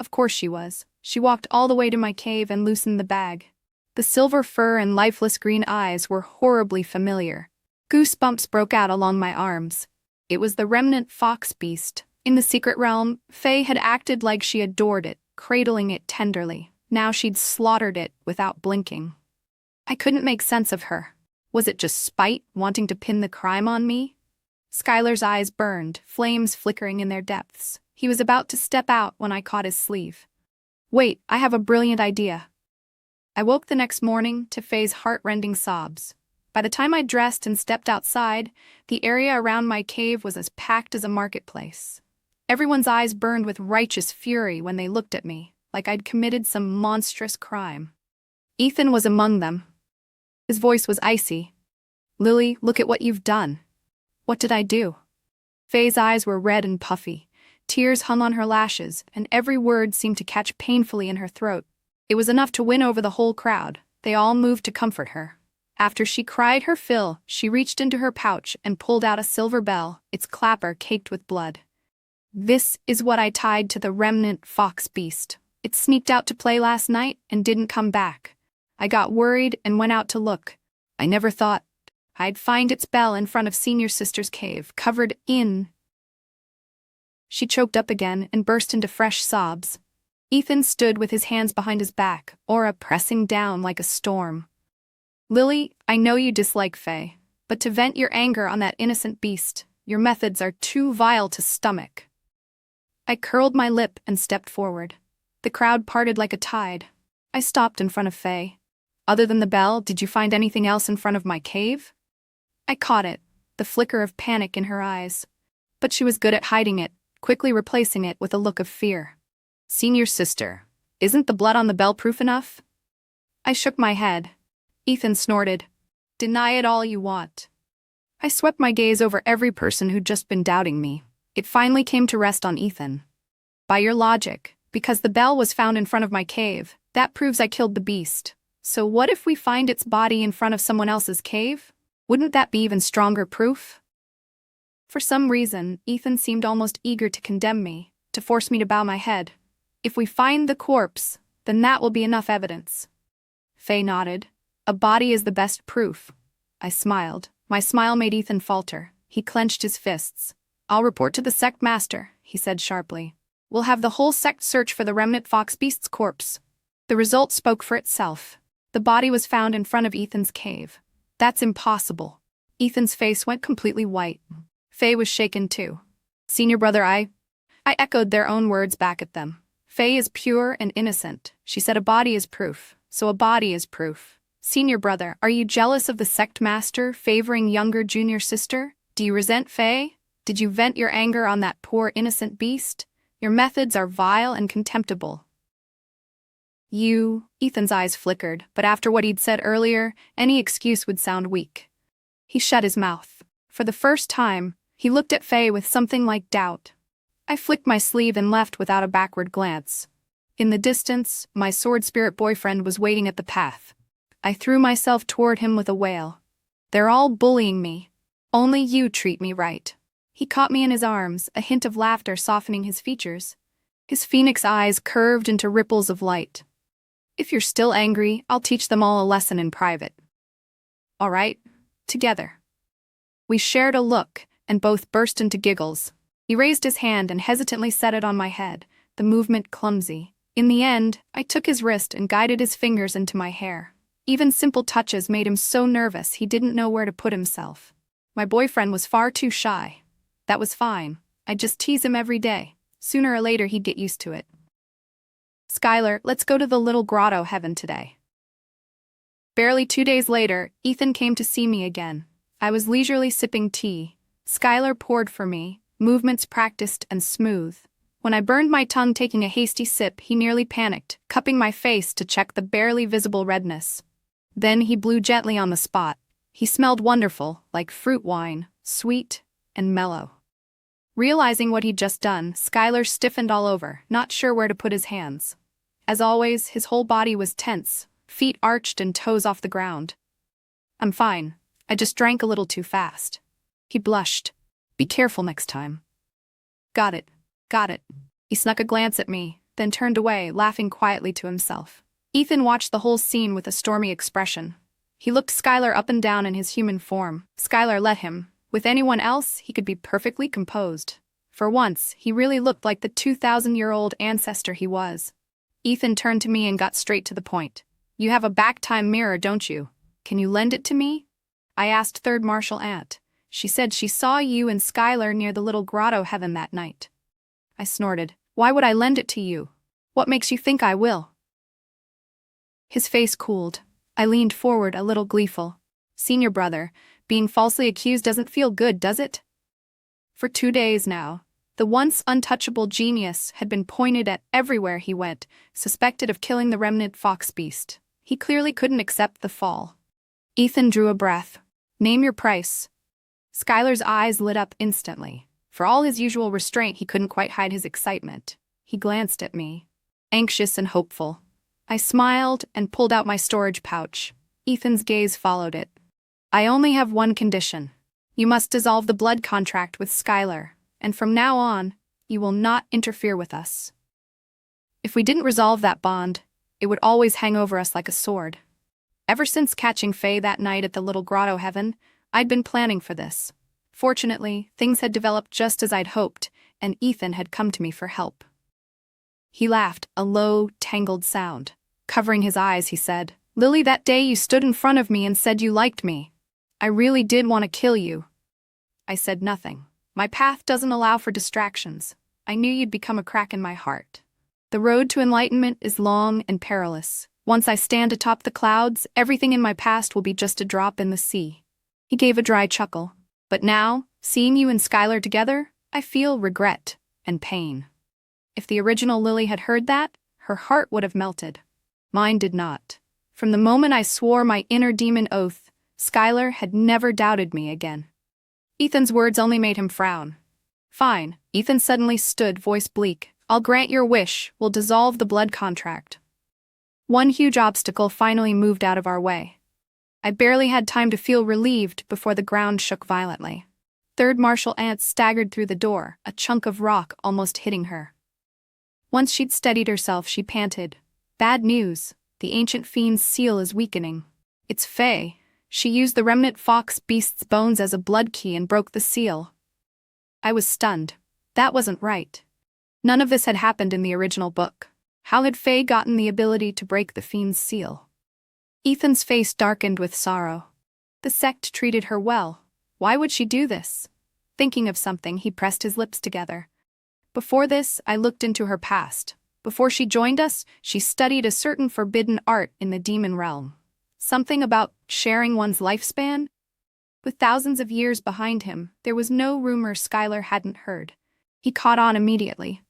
Of course she was. She walked all the way to my cave and loosened the bag. The silver fur and lifeless green eyes were horribly familiar. Goosebumps broke out along my arms. It was the remnant fox beast. In the secret realm, Faye had acted like she adored it, cradling it tenderly. Now she'd slaughtered it without blinking. I couldn't make sense of her. Was it just spite, wanting to pin the crime on me? Skylar's eyes burned, flames flickering in their depths. He was about to step out when I caught his sleeve. Wait, I have a brilliant idea. I woke the next morning to Faye's heart-rending sobs. By the time I dressed and stepped outside, the area around my cave was as packed as a marketplace. Everyone's eyes burned with righteous fury when they looked at me, like I'd committed some monstrous crime. Ethan was among them. His voice was icy. Lily, look at what you've done. What did I do? Faye's eyes were red and puffy. Tears hung on her lashes, and every word seemed to catch painfully in her throat. It was enough to win over the whole crowd. They all moved to comfort her. After she cried her fill, she reached into her pouch and pulled out a silver bell, its clapper caked with blood. This is what I tied to the remnant fox beast. It sneaked out to play last night and didn't come back. I got worried and went out to look. I never thought I'd find its bell in front of Senior Sister's cave, covered in... She choked up again and burst into fresh sobs. Ethan stood with his hands behind his back, aura pressing down like a storm. Lily, I know you dislike Faye, but to vent your anger on that innocent beast, your methods are too vile to stomach. I curled my lip and stepped forward. The crowd parted like a tide. I stopped in front of Faye. Other than the bell, did you find anything else in front of my cave? I caught it, the flicker of panic in her eyes. But she was good at hiding it, quickly replacing it with a look of fear. Senior Sister, isn't the blood on the bell proof enough? I shook my head. Ethan snorted. Deny it all you want. I swept my gaze over every person who'd just been doubting me. It finally came to rest on Ethan. By your logic, because the bell was found in front of my cave, that proves I killed the beast. So what if we find its body in front of someone else's cave? Wouldn't that be even stronger proof? For some reason, Ethan seemed almost eager to condemn me, to force me to bow my head. If we find the corpse, then that will be enough evidence. Faye nodded. A body is the best proof. I smiled. My smile made Ethan falter. He clenched his fists. I'll report to the sect master, he said sharply. We'll have the whole sect search for the remnant fox beast's corpse. The result spoke for itself. The body was found in front of Ethan's cave. That's impossible. Ethan's face went completely white. Faye was shaken too. Senior brother, I echoed their own words back at them. Faye is pure and innocent. She said a body is proof, so a body is proof. Senior brother, are you jealous of the sect master favoring younger junior sister? Do you resent Faye? Did you vent your anger on that poor innocent beast? Your methods are vile and contemptible. Ethan's eyes flickered, but after what he'd said earlier, any excuse would sound weak. He shut his mouth. For the first time, he looked at Faye with something like doubt. I flicked my sleeve and left without a backward glance. In the distance, my sword spirit boyfriend was waiting at the path. I threw myself toward him with a wail. They're all bullying me. Only you treat me right. He caught me in his arms, a hint of laughter softening his features. His phoenix eyes curved into ripples of light. If you're still angry, I'll teach them all a lesson in private. All right, together. We shared a look, and both burst into giggles. He raised his hand and hesitantly set it on my head, the movement clumsy. In the end, I took his wrist and guided his fingers into my hair. Even simple touches made him so nervous he didn't know where to put himself. My boyfriend was far too shy. That was fine. I'd just tease him every day. Sooner or later he'd get used to it. Skylar, let's go to the little grotto heaven today. Barely 2 days later, Ethan came to see me again. I was leisurely sipping tea. Skylar poured for me, movements practiced and smooth. When I burned my tongue taking a hasty sip, he nearly panicked, cupping my face to check the barely visible redness. Then he blew gently on the spot. He smelled wonderful, like fruit wine, sweet and mellow. Realizing what he'd just done, Skylar stiffened all over, not sure where to put his hands. As always, his whole body was tense, feet arched and toes off the ground. I'm fine. I just drank a little too fast. He blushed. Be careful next time. Got it. Got it. He snuck a glance at me, then turned away, laughing quietly to himself. Ethan watched the whole scene with a stormy expression. He looked Skylar up and down in his human form. Skylar let him. With anyone else, he could be perfectly composed. For once, he really looked like the 2,000-year-old ancestor he was. Ethan turned to me and got straight to the point. You have a back-time mirror, don't you? Can you lend it to me? I asked third martial aunt. She said she saw you and Skylar near the little grotto heaven that night. I snorted. Why would I lend it to you? What makes you think I will? His face cooled. I leaned forward, a little gleeful. Senior brother, being falsely accused doesn't feel good, does it? For 2 days now, the once untouchable genius had been pointed at everywhere he went, suspected of killing the remnant fox beast. He clearly couldn't accept the fall. Ethan drew a breath. Name your price. Skylar's eyes lit up instantly. For all his usual restraint, he couldn't quite hide his excitement. He glanced at me, anxious and hopeful. I smiled and pulled out my storage pouch. Ethan's gaze followed it. I only have one condition. You must dissolve the blood contract with Skylar, and from now on, you will not interfere with us. If we didn't resolve that bond, it would always hang over us like a sword. Ever since catching Faye that night at the little grotto heaven, I'd been planning for this. Fortunately, things had developed just as I'd hoped, and Ethan had come to me for help. He laughed, a low, tangled sound. Covering his eyes, he said, Lily, that day you stood in front of me and said you liked me. I really did want to kill you. I said nothing. My path doesn't allow for distractions. I knew you'd become a crack in my heart. The road to enlightenment is long and perilous. Once I stand atop the clouds, everything in my past will be just a drop in the sea. He gave a dry chuckle. But now, seeing you and Skylar together, I feel regret and pain. If the original Lily had heard that, her heart would have melted. Mine did not. From the moment I swore my inner demon oath, Skylar had never doubted me again. Ethan's words only made him frown. Fine, Ethan suddenly stood, voice bleak. I'll grant your wish, we'll dissolve the blood contract. One huge obstacle finally moved out of our way. I barely had time to feel relieved before the ground shook violently. Third martial aunt staggered through the door, a chunk of rock almost hitting her. Once she'd steadied herself, she panted. Bad news. The ancient fiend's seal is weakening. It's Faye. She used the remnant fox beast's bones as a blood key and broke the seal. I was stunned. That wasn't right. None of this had happened in the original book. How had Faye gotten the ability to break the fiend's seal? Ethan's face darkened with sorrow. The sect treated her well. Why would she do this? Thinking of something, he pressed his lips together. Before this, I looked into her past. Before she joined us, she studied a certain forbidden art in the demon realm. Something about sharing one's lifespan? With thousands of years behind him, there was no rumor Skylar hadn't heard. He caught on immediately.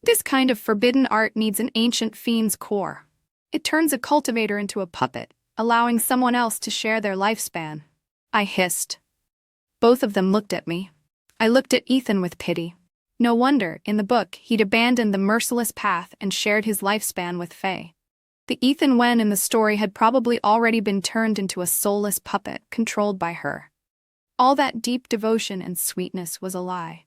This kind of forbidden art needs an ancient fiend's core. It turns a cultivator into a puppet, allowing someone else to share their lifespan. I hissed. Both of them looked at me. I looked at Ethan with pity. No wonder, in the book, he'd abandoned the merciless path and shared his lifespan with Faye. The Ethan Wen in the story had probably already been turned into a soulless puppet controlled by her. All that deep devotion and sweetness was a lie.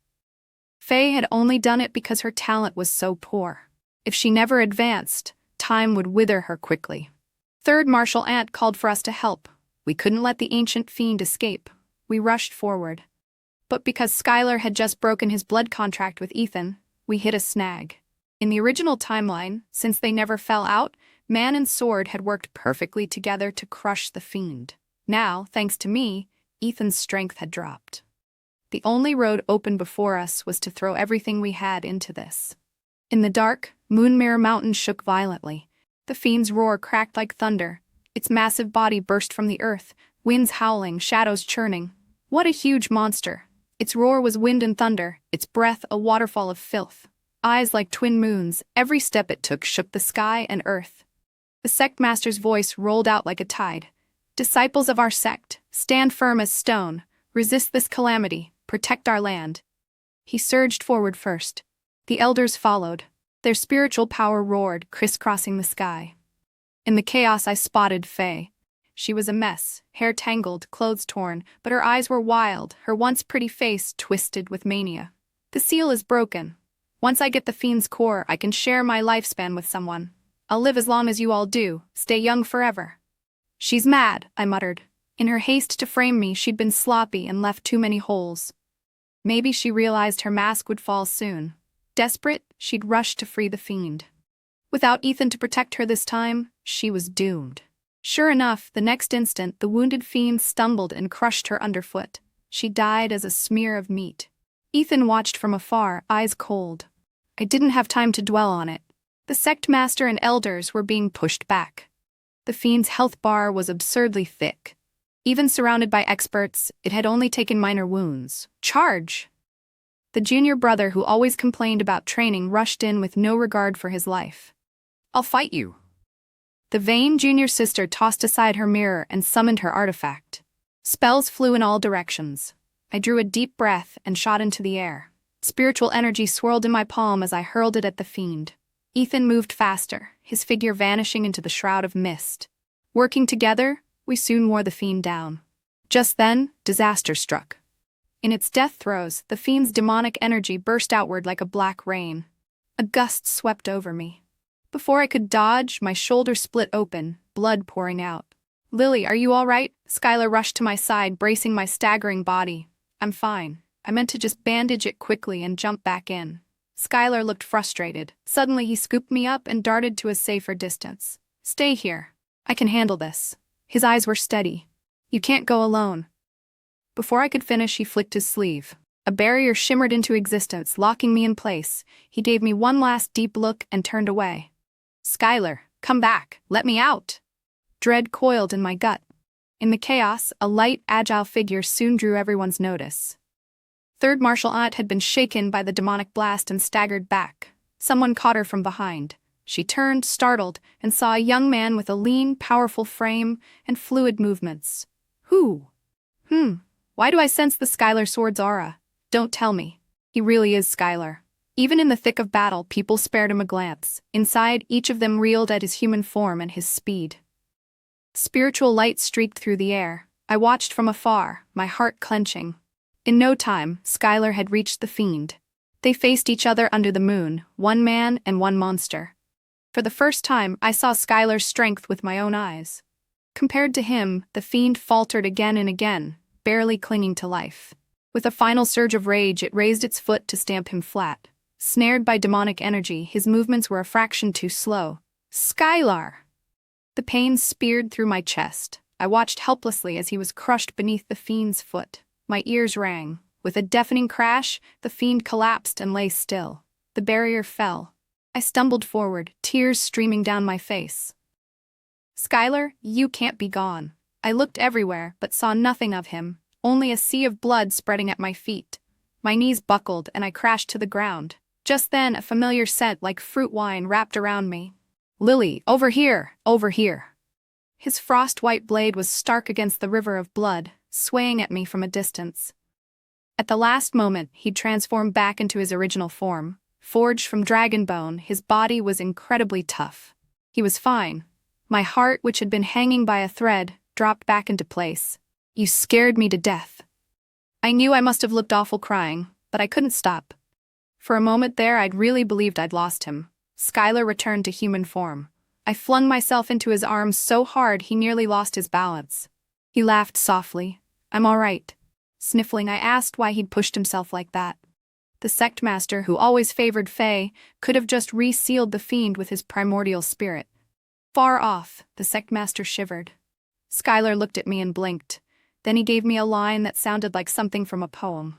Faye had only done it because her talent was so poor. If she never advanced, time would wither her quickly. Third Martial Ant called for us to help. We couldn't let the ancient fiend escape. We rushed forward. But because Skylar had just broken his blood contract with Ethan, we hit a snag. In the original timeline, since they never fell out, Man and Sword had worked perfectly together to crush the fiend. Now, thanks to me, Ethan's strength had dropped. The only road open before us was to throw everything we had into this. In the dark, Moonmere Mountain shook violently. The fiend's roar cracked like thunder. Its massive body burst from the earth, winds howling, shadows churning. What a huge monster! Its roar was wind and thunder, its breath a waterfall of filth. Eyes like twin moons, every step it took shook the sky and earth. The sect master's voice rolled out like a tide. Disciples of our sect, stand firm as stone, resist this calamity, protect our land. He surged forward first. The elders followed. Their spiritual power roared, crisscrossing the sky. In the chaos I spotted Faye. She was a mess, hair tangled, clothes torn, but her eyes were wild, her once pretty face twisted with mania. The seal is broken. Once I get the fiend's core, I can share my lifespan with someone. I'll live as long as you all do, stay young forever. She's mad, I muttered. In her haste to frame me, she'd been sloppy and left too many holes. Maybe she realized her mask would fall soon. Desperate, she'd rushed to free the fiend. Without Ethan to protect her this time, she was doomed. Sure enough, the next instant, the wounded fiend stumbled and crushed her underfoot. She died as a smear of meat. Ethan watched from afar, eyes cold. I didn't have time to dwell on it. The sect master and elders were being pushed back. The fiend's health bar was absurdly thick. Even surrounded by experts, it had only taken minor wounds. Charge! The junior brother who always complained about training rushed in with no regard for his life. I'll fight you. The vain junior sister tossed aside her mirror and summoned her artifact. Spells flew in all directions. I drew a deep breath and shot into the air. Spiritual energy swirled in my palm as I hurled it at the fiend. Ethan moved faster, his figure vanishing into the shroud of mist. Working together, we soon wore the fiend down. Just then, disaster struck. In its death throes, the fiend's demonic energy burst outward like a black rain. A gust swept over me. Before I could dodge, my shoulder split open, blood pouring out. Lily, are you all right? Skylar rushed to my side, bracing my staggering body. I'm fine. I meant to just bandage it quickly and jump back in. Skylar looked frustrated. Suddenly he scooped me up and darted to a safer distance. Stay here. I can handle this. His eyes were steady. You can't go alone. Before I could finish, he flicked his sleeve. A barrier shimmered into existence, locking me in place. He gave me one last deep look and turned away. Skylar, come back. Let me out. Dread coiled in my gut. In the chaos, a light, agile figure soon drew everyone's notice. Third Martial Ant had been shaken by the demonic blast and staggered back. Someone caught her from behind. She turned, startled, and saw a young man with a lean, powerful frame and fluid movements. Who? Why do I sense the Skylar Sword's aura? Don't tell me. He really is Skylar. Even in the thick of battle, people spared him a glance. Inside, each of them reeled at his human form and his speed. Spiritual light streaked through the air. I watched from afar, my heart clenching. In no time, Skylar had reached the fiend. They faced each other under the moon, one man and one monster. For the first time, I saw Skylar's strength with my own eyes. Compared to him, the fiend faltered again and again, barely clinging to life. With a final surge of rage, it raised its foot to stamp him flat. Snared by demonic energy, his movements were a fraction too slow. Skylar! The pain speared through my chest. I watched helplessly as he was crushed beneath the fiend's foot. My ears rang. With a deafening crash, the fiend collapsed and lay still. The barrier fell. I stumbled forward, tears streaming down my face. Skylar, you can't be gone. I looked everywhere, but saw nothing of him, only a sea of blood spreading at my feet. My knees buckled and I crashed to the ground. Just then, a familiar scent like fruit wine wrapped around me. Lily, over here, over here. His frost-white blade was stark against the river of blood, swaying at me from a distance. At the last moment, he'd transformed back into his original form. Forged from dragon bone, his body was incredibly tough. He was fine. My heart, which had been hanging by a thread, dropped back into place. You scared me to death. I knew I must have looked awful crying, but I couldn't stop. For a moment there, I'd really believed I'd lost him. Skylar returned to human form. I flung myself into his arms so hard he nearly lost his balance. He laughed softly. I'm all right. Sniffling, I asked why he'd pushed himself like that. The sect master, who always favored Fae, could have just resealed the fiend with his primordial spirit. Far off, the sect master shivered. Skylar looked at me and blinked. Then he gave me a line that sounded like something from a poem.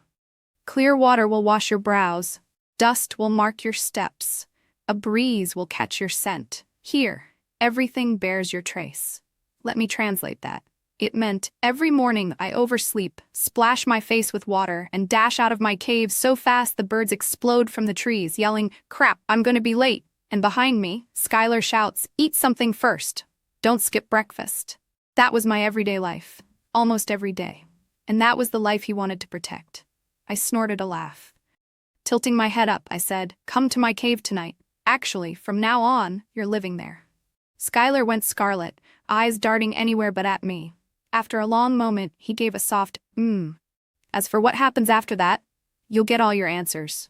Clear water will wash your brows. Dust will mark your steps. A breeze will catch your scent. Here, everything bears your trace. Let me translate that. It meant, every morning I oversleep, splash my face with water, and dash out of my cave so fast the birds explode from the trees, yelling, crap, I'm gonna be late. And behind me, Skylar shouts, eat something first. Don't skip breakfast. That was my everyday life. Almost every day. And that was the life he wanted to protect. I snorted a laugh. Tilting my head up, I said, come to my cave tonight. Actually, from now on, you're living there. Skylar went scarlet, eyes darting anywhere but at me. After a long moment, he gave a soft, As for what happens after that, you'll get all your answers.